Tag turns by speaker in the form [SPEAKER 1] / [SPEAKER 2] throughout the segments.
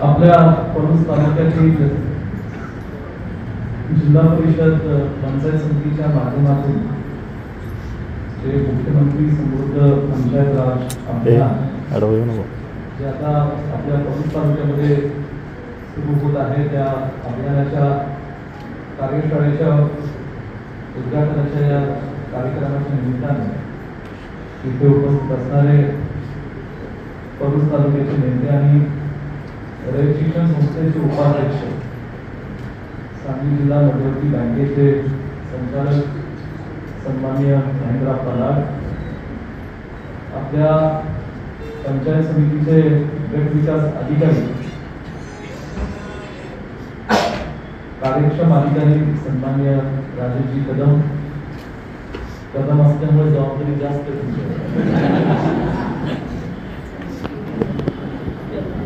[SPEAKER 1] आपल्या पळूस तालुक्यातील जिल्हा परिषद पंचायत समितीच्या माध्यमातून जे मुख्यमंत्री समृद्ध पंचायत राज अभियान जे आता आपल्या पळूस तालुक्यामध्ये सुरू होत आहे, त्या अभियानाच्या कार्यशाळेच्या उद्घाटनाच्या या कार्यक्रमाच्या निमित्ताने इथे उपस्थित असणारे पळूस तालुक्याचे नेते आणि रयत शिक्षण संस्थेचे उपाध्यक्ष, सांगली जिल्हा मध्यवर्ती बँकेचे संचालक सन्माननीय महेंद्र पलाड, आपल्या पंचायत समितीचे गट विकास अधिकारी, कार्यक्षम अधिकारी सन्माननीय राजेशजी कदम असल्यामुळे जबाबदारी जास्त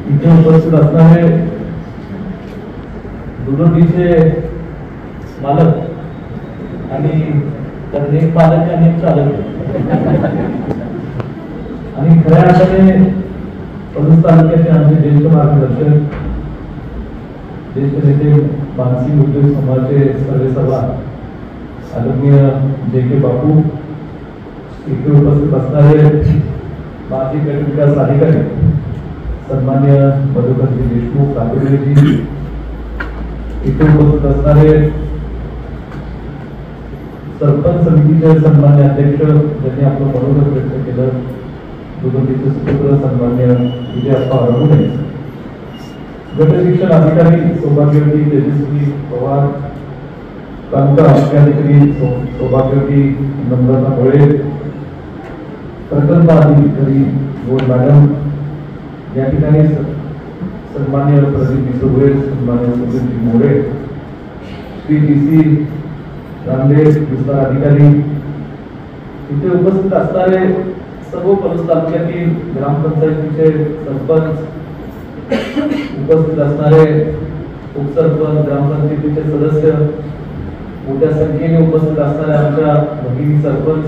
[SPEAKER 1] इथे उपस्थित असणारे दुधोटीचे मालक आणि त्यात एक मालक आणि एक चालक आणि खऱ्या अर्थाने पळूस तालुक्याचे आमचे ज्येष्ठ मार्गदर्शक, ज्येष्ठ नेते, मानसिक उद्योग समूहाचे सर्वेसर्वा आदरणीय जे.के. बापू, इथे उपस्थित असणारे माजी गट विकास अधिकारी सन्मान्य मधुकरजी देशमुख काकुरेजी, इथे उपस्थित असणारे सरपंच समितीचे सन्मान्य अध्यक्ष ज्यांनी आपलं मनोगत व्यक्त केलं, दुधोटीचे सुपुत्र सन्मान्य विजयप्पा रघुने, गट शिक्षण अधिकारी सौभाग्यवती तेजस्वी पवार, तालुका अधिकारी सौभाग्यवती नम्रता मोळे, प्रकल्प अधिकारी गोड मॅडम, या ठिकाणी सन्मान्य प्रदीप विसुर्वे, सन्मान्य सुधीरजी मोरे, श्री DC रामदेव विस्तार अधिकारी, इथे उपस्थित असणारे सर्व पळूस तालुक्यातील ग्रामपंचायतीचे सरपंच, उपस्थित असणारे उपसरपंच, ग्रामपंचायतीचे सदस्य, मोठ्या संख्येने उपस्थित असणारे आमच्या भगिनी सरपंच,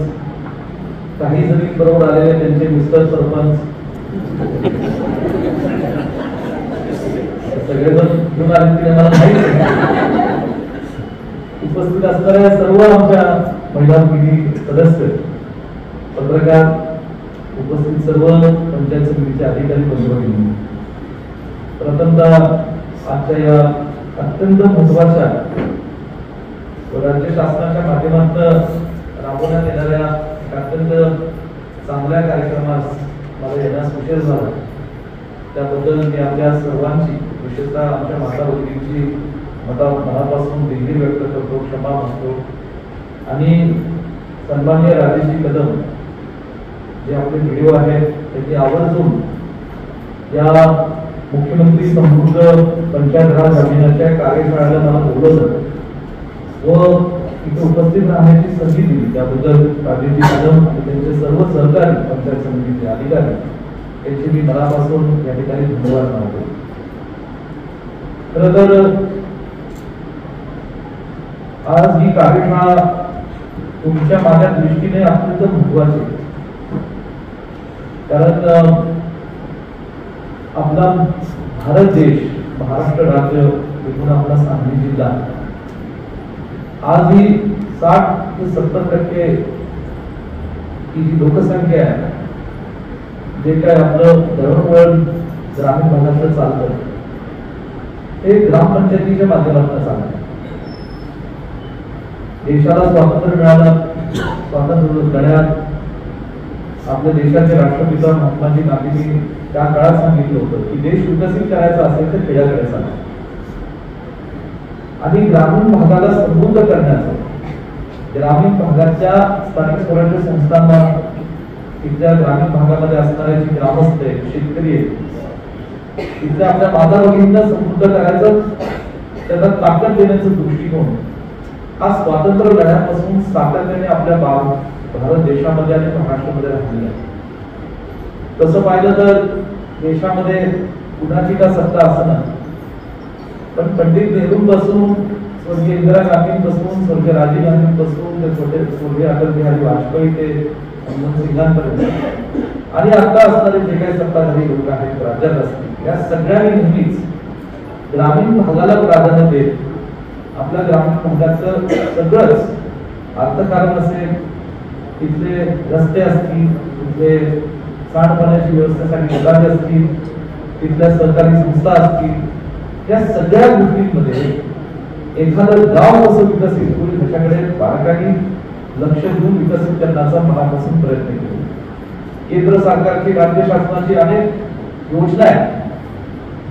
[SPEAKER 1] काही जणी बरोबर आलेले त्यांचे मिस्टर सरपंच, सगळेजण घेऊन आले की मला माहिती आहे, उपस्थित असणाऱ्या सर्व आमच्या महिला भगिनी सदस्य, पत्रकार, उपस्थित सर्व पंचायत समितीचे अधिकारी बंधू, प्रथमतः आजच्या या अत्यंत महत्वाच्या राज्य शासनाच्या माध्यमातून राबवण्यात येणाऱ्या अत्यंत चांगल्या कार्यक्रमास मला येण्यास उशीर झाला, त्याबद्दल मी आपल्या सर्वांची, विशेषतः आमच्या माता भगिनींची मनापासून दिलगिरी व्यक्त करतो, क्षमा मागतो. आणि सन्माननीय राजेशजी कदम जे आपले व्हिडिओ आहेत त्याची आवर्जून या मुख्यमंत्री समृद्ध पंचायत राज अभियानाच्या कार्यशाळेला मला बोलवलं व इथे उपस्थित राहण्याची संधी दिली, त्याबद्दल राजेशजी कदम आणि त्यांचे सर्व सहकारी पंचायत समितीचे अधिकारी यांचे मी मनापासून या ठिकाणी धन्यवाद मानतो. खरं तर आज ही कार्यशाळा तुमच्या माझ्या दृष्टीने अत्यंत महत्वाची आहे, कारण आपला भारत देश, महाराष्ट्र राज्य, एकूण आपला सांगली जिल्हा आज ही 60 ते 70% ही जी लोकसंख्या आहे, जे काय आपलं दळणवळण ग्रामीण भागातलं चालतं हे ग्रामपंचायतीच्या माध्यमातून चालतं. देशाला स्वातंत्र्य मिळालं, स्वातंत्र्य लढ्यात आपल्या देशाचे राष्ट्रपिता महात्माजी गांधींनी त्या काळात सांगितलं होतं की देश विकसित करायचा असेल तर खेड्याकडे चाला, आणि ग्रामीण भागाला समृद्ध करण्याचं, ग्रामीण भागाच्या स्थानिक स्वराज्य संस्थांना, तिथल्या ग्रामीण भागामध्ये असणारे जे ग्रामस्थ आहेत, शेतकरी आहेत, तिथल्या आपल्या माता भगिनींना समृद्ध करायचं, त्याला ताकद देण्याचा दृष्टिकोन हा स्वातंत्र्य लढ्यापासून सातत्याने आपल्या भारत देशामध्ये आणि महाराष्ट्रामध्ये राहिलेला आहे. तसं पाहिलं तर देशामध्ये कुणाची का सत्ता असणार, पण पंडित नेहरूंपासून स्वर्गीय इंदिरा गांधींपासून स्वर्गीय राजीव गांधींपासून ते स्वर्गीय अटल बिहारी वाजपेयी ते मनमोहन सिंगांपर्यंत आणि आता असणारे जे काही सत्ताधारी लोक आहेत राज्यात असतील, या सगळ्यांनी नेहमीच ग्रामीण भागाला प्राधान्य देत आपल्या ग्रामीण भागाचं सगळंच अर्थकारण असेल, तिथले रस्ते असतील, तिथले सांडपाण्याची व्यवस्थेसाठी गटारे असतील, तिथल्या सहकारी संस्था असतील, या सगळ्या गोष्टींमध्ये एखादं गाव कसं विकसित होईल त्याच्याकडे बारकाईने लक्ष देऊन विकसित करण्याचा मनापासून प्रयत्न केला. केंद्र सरकारची, राज्य शासनाची अनेक योजना आहेत.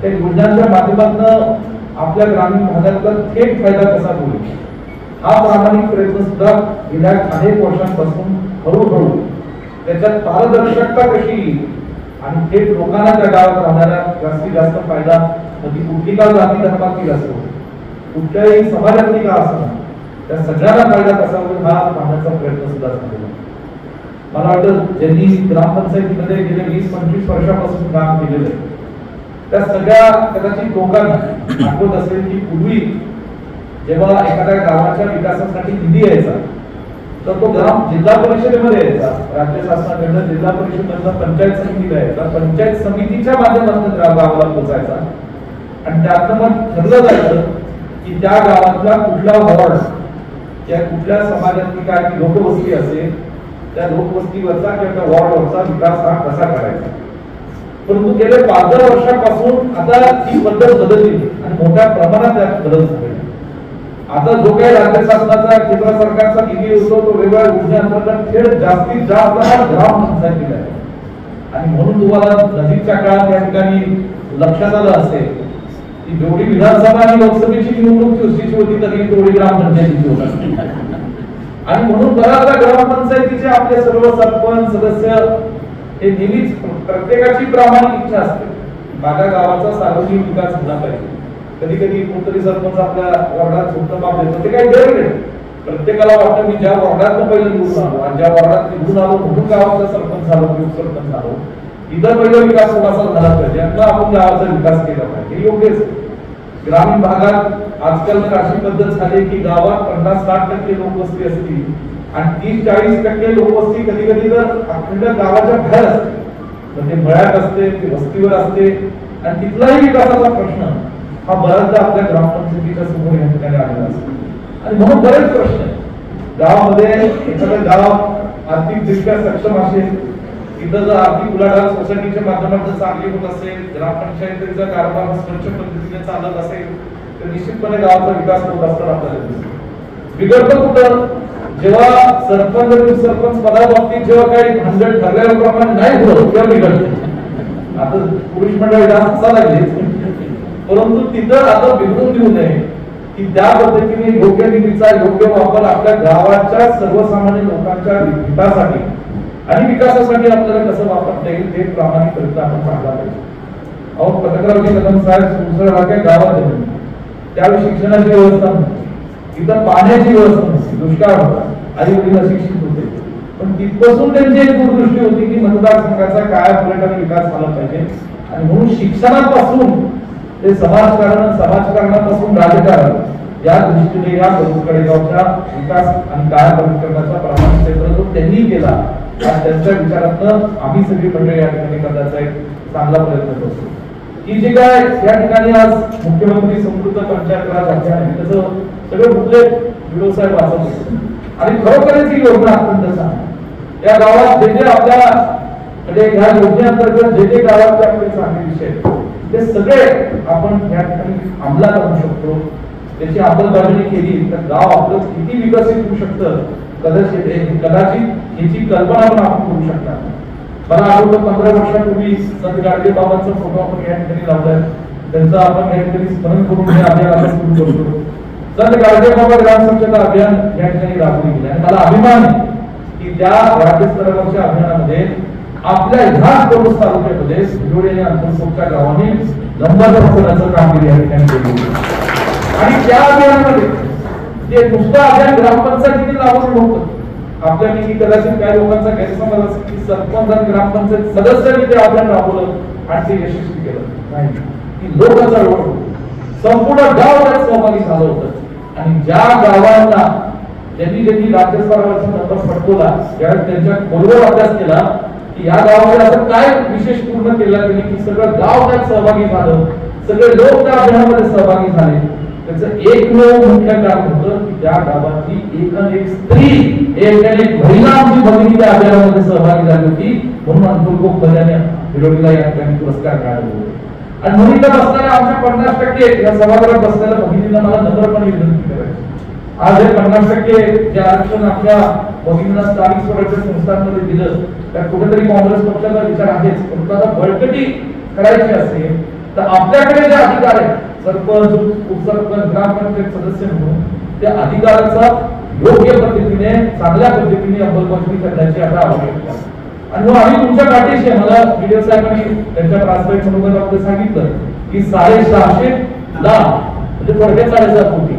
[SPEAKER 1] त्या योजनांच्या माध्यमातून आपल्या ग्रामीण भागातला थेट फायदा कसा होईल हा प्रामाणिक प्रयत्न सुद्धा गेल्या अनेक वर्षांपासून हळूहळू त्याच्यात पारदर्शकता कशी येईल आणि थेट लोकांना त्या गावात राहणाऱ्या जास्तीत जास्त फायदा, ती कुठली का जाती धर्मातील असो, कुठल्याही समाजातली का असो, त्या सगळ्यांना फायदा कसा होईल हा पाहण्याचा प्रयत्न सुद्धा झालेला. मला वाटतं ज्यांनी ग्रामपंचायतीमध्ये गेले 20-25 वर्षापासून काम केलेलं आहे त्या सगळ्या कदाचित लोकांना आठवत असेल की पूर्वी जेव्हा एखाद्या गावाच्या विकासासाठी निधी यायचा तर तो ग्राम जिल्हा परिषदेमध्ये यायचा, राज्य शासनाकडनं जिल्हा परिषदेमधनं पंचायत समितीला यायचा, पंचायत समितीच्या माध्यमातून गावाला पोहोचायचा आणि त्यातनं मग ठरलं जायचं की त्या गावातला कुठला वॉर्ड या कुठल्या समाजातली काय लोकवस्ती असेल त्या लोकवस्तीवरचा किंवा त्या वॉर्डवरचा विकास हा कसा करायचा. परंतु गेल्या 5-10 वर्षापासून आता ही पद्धत बदलली आणि मोठ्या प्रमाणात त्यात बदल झाले. आता जो काही राज्य शासनाचा, केंद्र सरकारचा निधी होतो तो वेगवेगळ्या योजनांतर्गत थेट जास्तीत जास्त ग्रामपंचायतीला आहे. आणि म्हणून तुम्हाला नजीकच्या काळात या ठिकाणी लक्षात आलं असेल की जेवढी विधानसभा आणि लोकसभेची निवडणूक चुरशीची होती तरी तेवढी ग्रामपंचायतीची होती. आणि म्हणून बऱ्याचदा ग्रामपंचायतीचे आपले सर्व सरपंच सदस्य हे नेहमीच प्रत्येकाची प्रामाणिक इच्छा असते माझ्या गावाचा सार्वजनिक विकास झाला पाहिजे. कधी कधी कोणतरी सरपंच आपल्या वॉर्डात झोपतं माप देतो, ते काही गैर नाही. प्रत्येकाला वाटतं मी ज्या वॉर्डात पहिलं निवडून आलो आणि ज्या वॉर्डात निवडून आलो म्हणून गावाचा सरपंच झालो, उपसरपंच झालो, इथं पहिला विकास थोडासा झाला पाहिजे, यातला आपण गावाचा विकास केला पाहिजे, हे योग्यच. ग्रामीण भागात आजकाल तर अशी पद्धत झाली की गावात 50-60% लोकवस्ती असती आणि 30-40% लोकवस्ती कधी कधी तर अखंड गावाच्या बाहेर असते, म्हणजे मळ्यात असते, वस्तीवर असते आणि तिथलाही विकासाचा प्रश्न हा बऱ्याचदा आपल्या ग्रामपंचायतीच्या समोर या ठिकाणी आलेला असतो. आणि म्हणून बरेच प्रश्न आहेत गावामध्ये. एखादं गाव आर्थिकदृष्ट्या सक्षम असेल, तिथं जर आर्थिक उलाढाल सोसायटीच्या माध्यमातून चांगली होत असेल, ग्रामपंचायतीचा कारभार स्वच्छ पद्धतीने चालत असेल तर निश्चितपणे गावाचा विकास होत असताना आपल्याला दिसतो. बिघडतं कुठं? जेव्हा सरपंच आणि सरपंच पदाबाबतीत जेव्हा काही भांडण ठरल्याप्रमाणे नाही होत तेव्हा बिघडतं. आता पुरुष मंडळी जास्त लागले, परंतु तिथं आता बिघडून देऊ नये की त्या पद्धतीने योग्य निधीचा योग्य वापर आपल्या गावाच्या सर्वसामान्य लोकांच्या हितासाठी आणि विकासासाठी आपल्याला कसं वापरता येईल ते प्रामाणिक प्रयत्न आपण पाहिला पाहिजे. अहो पत्रकारांची कदम साहेब सुसळ भाग्य गावात आहे, त्यावेळी शिक्षणाची व्यवस्था नव्हती, इथं पाण्याची व्यवस्था नव्हती, दुष्काळ होता, आई वडील अशिक्षित होते, पण तिथपासून त्यांची एक दूरदृष्टी होती की मतदारसंघाचा काय पर्यटन विकास झाला पाहिजे. आणि म्हणून शिक्षणापासून ते समाजकारणापासून राजकारण या दृष्टीने या कडेगावच्या विकास आणि कायापालट करण्याचा प्रामाणिक प्रयत्न जो त्यांनी केला आणि त्यांच्या विचारातनं आम्ही सगळी मंडळी या ठिकाणी करण्याचा एक चांगला प्रयत्न करतो. ही जी काय या ठिकाणी आज मुख्यमंत्री समृद्ध पंचायत राज अभियान आहे त्याचं सगळे कुठले व्हिडिओ साहेब वाचत होते आणि खरोखरच ही योजना अत्यंत चांगली. या गावात जे जे आपल्या म्हणजे ह्या योजनेअंतर्गत जे जे गावातले आपले चांगले विषय ते सगळे आपण या ठिकाणी अंमलात आणू शकतो. त्याची अंमलबजावणी केली तर गाव आपलं किती विकसित होऊ शकतं कदाचित याची कल्पना पण आपण करू शकणार. मला आठवतं 15 वर्षापूर्वी संत गाडगे बाबांचा फोटो आपण या ठिकाणी लावलाय, त्यांचं आपण या ठिकाणी स्मरण करून हे अभियान आपण सुरू करतो. संत गाडगे बाबा ग्राम स्वच्छता अभियान या ठिकाणी राबवले गेले आणि मला अभिमान आहे की त्या राज्यस्तरावरच्या अभियानामध्ये आपल्या ह्याच कळूस तालुक्यामध्ये भिवडे आणि अंतरसोपच्या गावाने नंबर होण्याचं कामगिरी या ठिकाणी केली. आणि त्या अभियानामध्ये जे नुसतं अभियान ग्रामपंचायतीने लावलं नव्हतं, आपल्यापैकी कदाचित काही लोकांचा गैरसमज असेल की सरपंच आणि ग्रामपंचायत सदस्यांनी ते अभियान राबवलं आणि ते यशस्वी केलं. नाही, की लोकांचा रोड संपूर्ण गाव त्यात सहभागी झालं होतं. आणि ज्या गावांना ज्यांनी राज्यस्तरावरचा नंबर पटवला त्यावेळेस त्यांच्या खोलवर अभ्यास केला की या गावामध्ये असं काय विशेष पूर्ण केलं त्यांनी की सगळं गाव त्यात सहभागी झालं, सगळे लोक त्या अभियानामध्ये सहभागी झाले. त्याचं एकमेव मुख्य कारण होतं की त्या गावातली एक स्त्री, एक महिला आमची भगिनी त्या अभियानामध्ये सहभागी झाली होती. म्हणून अंकुर गोखले विरोधीला या ठिकाणी पुरस्कार मिळाले. आणि म्हणून इथं बसणाऱ्या आमच्या 50% या सभागृहात बसलेल्या भगिनींना मला नम्रपणे विनंती करायची, आज हे 50% जे आरक्षण आपल्या भगिनींना स्थानिक स्वराज्य संस्थांमध्ये दिलं, त्यात कुठेतरी काँग्रेस पक्षाचा विचार आहेच. पण आता बळकटी करायची असेल तर आपल्याकडे जे अधिकार आहेत, सरपंच, उपसरपंच, ग्रामपंचायत सदस्य म्हणून त्या अधिकाराचा योग्य पद्धतीने, चांगल्या पद्धतीने अंमलबजावणी करण्याची आता आवश्यकता आहे. आणि मग आम्ही तुमच्या पाठीशी, मला व्हिडिओ साहेबांनी त्यांच्या ट्रान्सलेट म्हणून आपलं सांगितलं की 650 लाख म्हणजे थोडक्यात 7.5 कोटी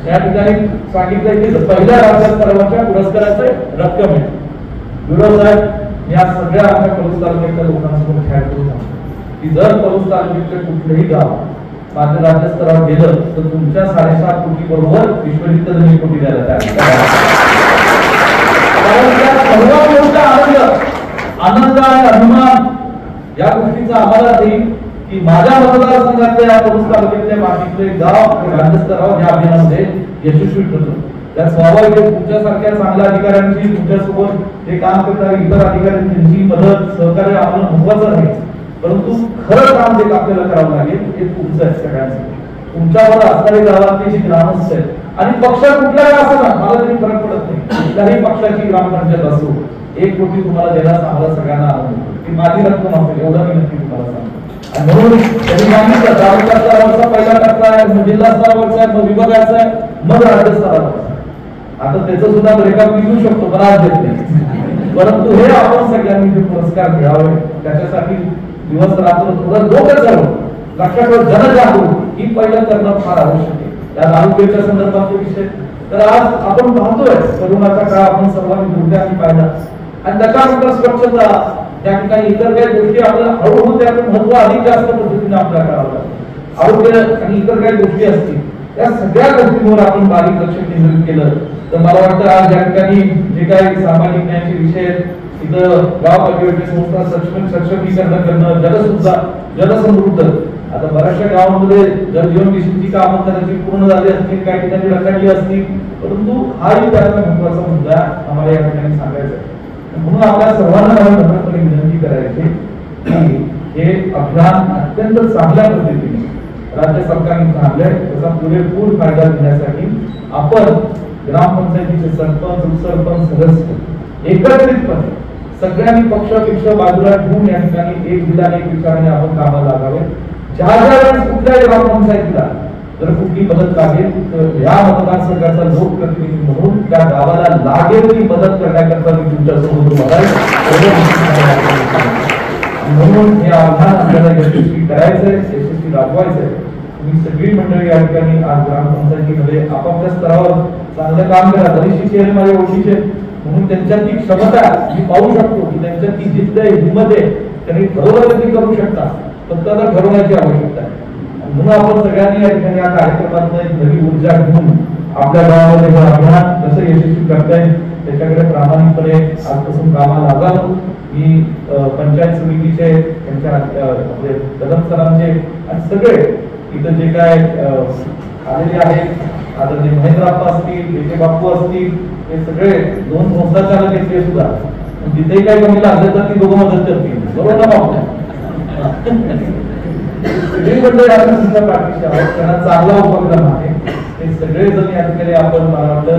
[SPEAKER 1] या ठिकाणी सांगितलं की पहिल्या राज्य स्तरावरच्या पुरस्काराचे रक्कम आहे. व्हिडिओ साहेब या सगळ्या आमच्या पलूस तालुक्याच्या लोकांसमोर ख्याल करून सांगतो की जर पलूस तालुक्याचे कुठलेही गाव माझ्या राज्य स्तरावर गेलं तर तुमच्या 7.5 कोटी बरोबर विश्वविद्यालय कोटी द्यायला तयार. कारण त्या सर्वात मोठा आनंद आणि अभिमान या गोष्टीचा आम्हाला देईल की माझ्या मतदारसंघातल्या पलूस तालुक्यातल्या बाकीचे गाव राज्य स्तरावर या अभियानामध्ये यशस्वी ठरलं. त्या स्वाभाविक तुमच्यासारख्या चांगल्या अधिकाऱ्यांची, तुमच्यासोबत हे काम करणारे इतर अधिकाऱ्यांची मदत, सहकार्य आम्हाला महत्वाचं आहे. परंतु खरं काम जे आपल्याला करावं लागेल ते तुमचं आहे. सगळ्यांचं तुमच्यावर असणारे गावातले जी ग्रामस्थ आहेत आणि पक्ष कुठलाही असं ना, मला तरी फरक पडत नाही, कुठल्याही पक्षाची ग्रामपंचायत असो, 1 कोटी तुम्हाला देण्यास आम्हाला सगळ्यांना आनंद होतो. ती माझी रक्कम असेल एवढं मी नक्की तुम्हाला सांगतो. आणि म्हणून त्यांनी सांगितलं तालुका स्तरावरचा पहिला टप्पा आहे, जिल्हा स्तरावरचा आहे, मग विभागाचा आहे, मग राज्य स्तरावरचा. आता त्याचं सुद्धा ब्रेकअप मी घेऊ शकतो, पण आज देत नाही. परंतु हे आपण सगळ्यांनी जे पुरस्कार मिळावे त्याच्यासाठी दिवस रात्र थोडं डोकं चालू लक्षात ठेवा. जनजागृती ही पहिलं करणं फार आवश्यक आहे. त्या तालुक्याच्या संदर्भातले विषय तर आज आपण पाहतोय करोनाचा काळ आपण सर्वांनी दुर्दैवी पाहिला आणि त्याच्यानंतर स्वच्छता त्या ठिकाणी इतर काही गोष्टी आपल्याला हळूहळू त्याचं महत्व अधिक जास्त पद्धतीने आपल्याला करावं लागतं. आरोग्य आणि इतर काही गोष्टी असतील त्या सगळ्या गोष्टींवर आपण बारीक लक्ष केंद्रित केलं तर मला वाटतं आज या ठिकाणी जे काही सामाजिक न्यायाचे विषय इथं गाव पातळीवरची संस्था सक्षमीकरण करणं, जलसमृद्ध, आता बऱ्याचशा गावांमध्ये जलजीवन मिशनची कामं करायची पूर्ण झाली असतील, काही ठिकाणी रखडली असतील, परंतु हाही त्याचा महत्वाचा मुद्दा आम्हाला या ठिकाणी सांगायचा आहे. म्हणून आपल्या सर्वांना मला नम्रपणे विनंती करायची की हे अभियान अत्यंत चांगल्या पद्धतीने राज्य सरकारने आणलंय. त्याचा पुरेपूर फायदा घेण्यासाठी आपण ग्रामपंचायतीचे सरपंच, उपसरपंच, सदस्य एकत्रितपणे सगळ्यांनी पक्ष बाजूला ठेवून या ठिकाणी एक दिलाने एक विचाराने आपण कामाला लागावे. ज्या वेळेस कुठल्याही ग्रामपंचायतीला जर कुठली मदत लागेल तर या मतदारसंघाचा लोकप्रतिनिधी म्हणून त्या गावाला लागेल ती मदत करण्याकरता मी तुमच्यासोबत उभा आहे. म्हणून हे आव्हान आपल्याला यशस्वी करायचंय, यशस्वी राबवायचंय. तुम्ही सगळी मंडळी या ठिकाणी आज ग्रामपंचायतीमध्ये आपापल्या स्तरावर चांगलं काम करा. बरीचशी शहरे माझ्या ओळखीचे म्हणून त्यांच्यातली क्षमता मी पाहू शकतो की त्यांच्यातली जिद्द आहे, हिंमत आहे, त्यांनी ठरवलं ते करू शकता. फक्त आता ठरवण्याची आवश्यकता आहे. म्हणून आपण सगळ्यांनी या ठिकाणी या कार्यक्रमात नवी ऊर्जा घेऊन आपल्या गावामध्ये हे अभियान कसं यशस्वी करता येईल त्याच्याकडे प्रामाणिकपणे आजपासून कामाला लागावं. मी पंचायत समितीचे त्यांच्या आपले कदम सरांचे आणि सगळे इथं जे काय आलेले आहेत, आता जे महेंद्रप्पा असतील, विखे बापू असतील, हे सगळे 2 संस्था चालक आहेत ते सुद्धा जिथेही काही कमी लागलं तर ती दोघं मदत करतील. बरोबर ना बापू? सगळी मंडळी आपण तुमच्या पाठीशी आहोत, त्यांना चांगला उपक्रम आहे. हे सगळे जण या ठिकाणी आपण मला वाटतं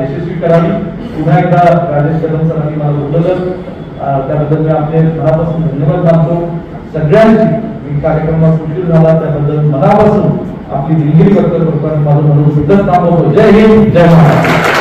[SPEAKER 1] यशस्वी करावी. पुन्हा एकदा राजेश कदम सरांनी मला बोलवलं त्याबद्दल मी आपले मनापासून धन्यवाद मानतो. सगळ्यांची कार्यक्रमात उशीर झाला त्याबद्दल मनापासून आपली दिलगिरी व्यक्त करतो आणि माझं म्हणून सुद्धा थांबवतो. जय हिंद, जय महाराष्ट्र.